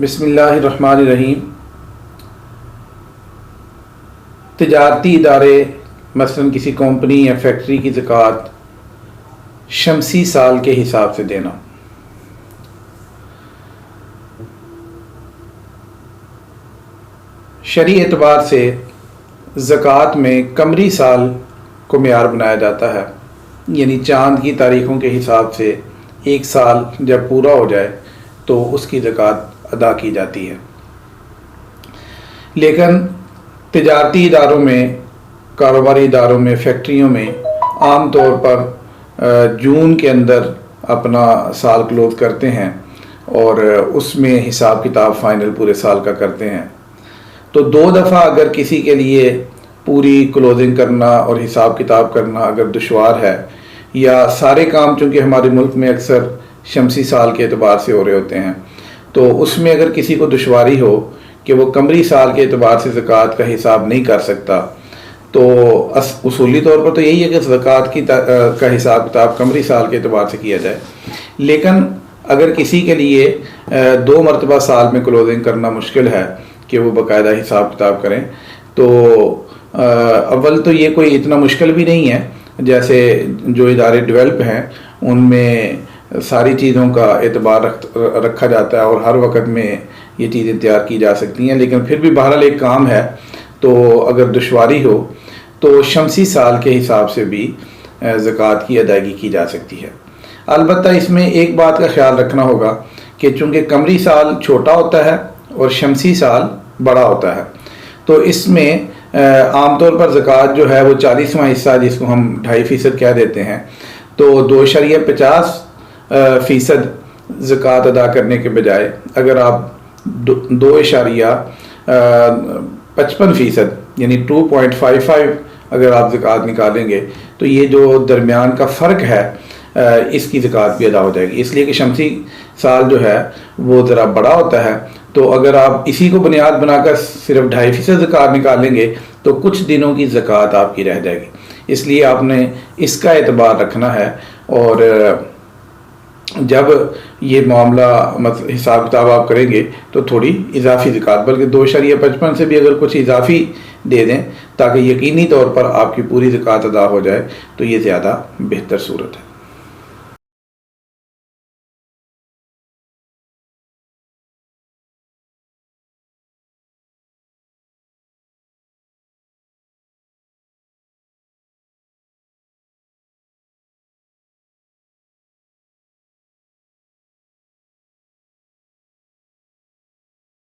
بسم اللہ الرحمن الرحیم۔ تجارتی ادارے مثلا کسی کمپنی یا فیکٹری کی زکوٰۃ شمسی سال کے حساب سے دینا۔ شرعی اعتبار سے زکوٰۃ میں قمری سال کو معیار بنایا جاتا ہے، یعنی چاند کی تاریخوں کے حساب سے ایک سال جب پورا ہو جائے تو اس کی زکوٰۃ ادا کی جاتی ہے۔ لیکن تجارتی اداروں میں، کاروباری اداروں میں، فیکٹریوں میں عام طور پر جون کے اندر اپنا سال کلوز کرتے ہیں اور اس میں حساب کتاب فائنل پورے سال کا کرتے ہیں۔ تو 2 دفعہ اگر کسی کے لیے پوری کلوزنگ کرنا اور حساب کتاب کرنا اگر دشوار ہے، یا سارے کام چونکہ ہمارے ملک میں اکثر شمسی سال کے اعتبار سے ہو رہے ہوتے ہیں، تو اس میں اگر کسی کو دشواری ہو کہ وہ قمری سال کے اعتبار سے زکوٰۃ کا حساب نہیں کر سکتا، تو اصولی طور پر تو یہی ہے کہ زکوٰۃ کا حساب کتاب قمری سال کے اعتبار سے کیا جائے۔ لیکن اگر کسی کے لیے 2 مرتبہ سال میں کلوزنگ کرنا مشکل ہے کہ وہ باقاعدہ حساب کتاب کریں، تو اول تو یہ کوئی اتنا مشکل بھی نہیں ہے۔ جیسے جو ادارے ڈیولپ ہیں ان میں ساری چیزوں کا اعتبار رکھا جاتا ہے اور ہر وقت میں یہ چیزیں تیار کی جا سکتی ہیں، لیکن پھر بھی بہرحال ایک کام ہے، تو اگر دشواری ہو تو شمسی سال کے حساب سے بھی زکوٰۃ کی ادائیگی کی جا سکتی ہے۔ البتہ اس میں ایک بات کا خیال رکھنا ہوگا کہ چونکہ قمری سال چھوٹا ہوتا ہے اور شمسی سال بڑا ہوتا ہے، تو اس میں عام طور پر زکوٰۃ جو ہے وہ 40واں حصہ جس کو ہم 2.5% کہہ دیتے ہیں، تو 2.50% زکوٰۃ ادا کرنے کے بجائے اگر آپ 2.55% یعنی 2.55 اگر آپ زکوٰۃ نکالیں گے تو یہ جو درمیان کا فرق ہے اس کی زکوٰۃ بھی ادا ہو جائے گی، اس لیے کہ شمسی سال جو ہے وہ ذرا بڑا ہوتا ہے۔ تو اگر آپ اسی کو بنیاد بنا کر صرف 2.5% زکوٰۃ نکالیں گے تو کچھ دنوں کی زکوٰۃ آپ کی رہ جائے گی، اس لیے آپ نے اس کا اعتبار رکھنا ہے۔ اور جب یہ معاملہ حساب کتاب آپ کریں گے تو تھوڑی اضافی زکوٰۃ بلکہ 2.55 سے بھی اگر کچھ اضافی دے دیں تاکہ یقینی طور پر آپ کی پوری زکوٰۃ ادا ہو جائے تو یہ زیادہ بہتر صورت ہے۔